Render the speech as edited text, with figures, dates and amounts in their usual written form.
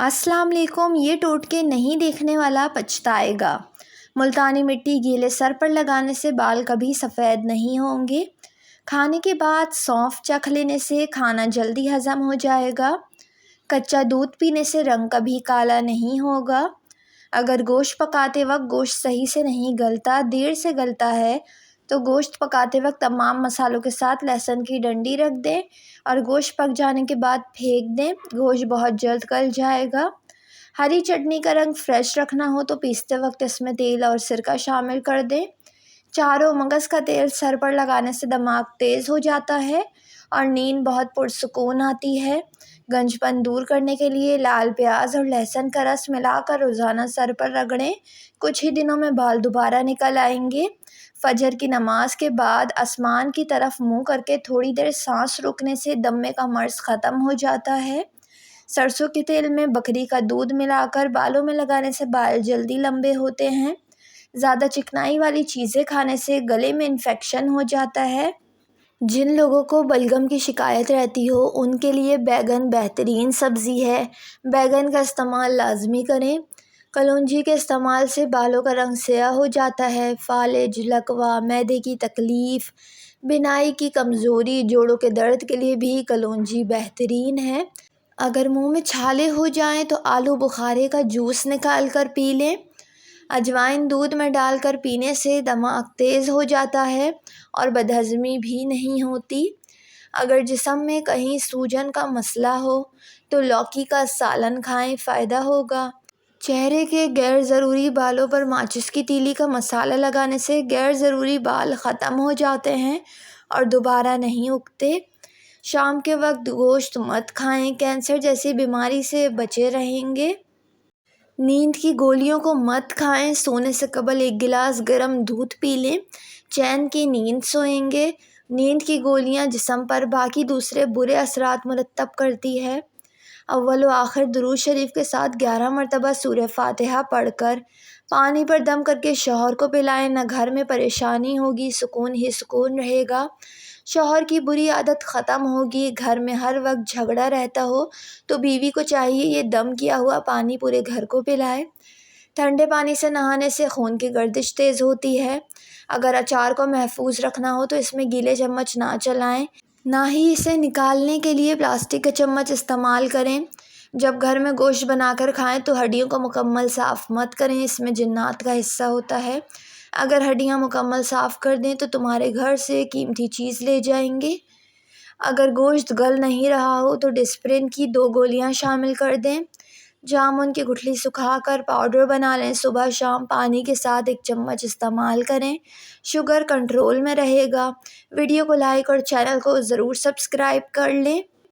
अस्सलाम वालेकुम। ये टोटके नहीं देखने वाला पछताएगा। मुल्तानी मिट्टी गीले सर पर लगाने से बाल कभी सफ़ेद नहीं होंगे। खाने के बाद सौंफ चख लेने से खाना जल्दी हज़म हो जाएगा। कच्चा दूध पीने से रंग कभी काला नहीं होगा। अगर गोश्त पकाते वक्त गोश्त सही से नहीं गलता, देर से गलता है, तो गोश्त पकाते वक्त तमाम मसालों के साथ लहसुन की डंडी रख दें और गोश्त पक जाने के बाद फेंक दें। गोश्त बहुत जल्द गल जाएगा। हरी चटनी का रंग फ्रेश रखना हो तो पीसते वक्त इसमें तेल और सिरका शामिल कर दें। चारों मगज़ का तेल सर पर लगाने से दिमाग तेज़ हो जाता है और नींद बहुत पुरसुकून आती है। गंजपन दूर करने के लिए लाल प्याज और लहसुन का रस मिलाकर रोज़ाना सर पर रगड़ें। कुछ ही दिनों में बाल दोबारा निकल आएंगे। फजर की नमाज के बाद आसमान की तरफ मुंह करके थोड़ी देर सांस रोकने से दमे का मर्ज ख़त्म हो जाता है। सरसों के तेल में बकरी का दूध मिलाकर बालों में लगाने से बाल जल्दी लंबे होते हैं। ज़्यादा चिकनाई वाली चीज़ें खाने से गले में इन्फेक्शन हो जाता है। जिन लोगों को बलगम की शिकायत रहती हो उनके लिए बैगन बेहतरीन सब्ज़ी है। बैगन का इस्तेमाल लाजमी करें। कलौंजी के इस्तेमाल से बालों का रंग स्याह हो जाता है। फालिज, लकवा, मैदे की तकलीफ़, बिनाई की कमज़ोरी, जोड़ों के दर्द के लिए भी कलौंजी बेहतरीन है। अगर मुंह में छाले हो जाएं तो आलू बुखारे का जूस निकाल कर पी लें। अजवाइन दूध में डालकर पीने से दिमाग तेज़ हो जाता है और बदहज़मी भी नहीं होती। अगर जिस्म में कहीं सूजन का मसला हो तो लौकी का सालन खाएं, फ़ायदा होगा। चेहरे के गैर ज़रूरी बालों पर माचिस की तीली का मसाला लगाने से गैर ज़रूरी बाल ख़त्म हो जाते हैं और दोबारा नहीं उगते। शाम के वक्त गोश्त मत खाएं, कैंसर जैसी बीमारी से बचे रहेंगे। नींद की गोलियों को मत खाएं, सोने से कबल एक गिलास गर्म दूध पी लें, चैन की नींद सोएंगे। नींद की गोलियां जिस्म पर बाकी दूसरे बुरे असरात मुरतब करती है। अव्वल व आखिर दुरूद शरीफ के साथ 11 मरतबा सूरह फातिहा पढ़कर पानी पर दम करके शौहर को पिलाएं। न घर में परेशानी होगी, सुकून ही सुकून रहेगा। शौहर की बुरी आदत ख़त्म होगी। घर में हर वक्त झगड़ा रहता हो तो बीवी को चाहिए ये दम किया हुआ पानी पूरे घर को पिलाए। ठंडे पानी से नहाने से खून की गर्दिश तेज़ होती है। अगर अचार को महफूज रखना हो तो इसमें गीले चम्मच ना चलाएं, ना ही इसे निकालने के लिए प्लास्टिक के चम्मच इस्तेमाल करें। जब घर में गोश्त बनाकर खाएं तो हड्डियों को मुकम्मल साफ़ मत करें, इसमें जिन्नात का हिस्सा होता है। अगर हड्डियां मुकम्मल साफ़ कर दें तो तुम्हारे घर से कीमती चीज़ ले जाएंगे। अगर गोश्त गल नहीं रहा हो तो डिस्प्रिन की 2 गोलियां शामिल कर दें। जामुन की गुठली सुखाकर पाउडर बना लें, सुबह शाम पानी के साथ 1 चम्मच इस्तेमाल करें। शुगर कंट्रोल में रहेगा। वीडियो को लाइक और चैनल को ज़रूर सब्सक्राइब कर लें।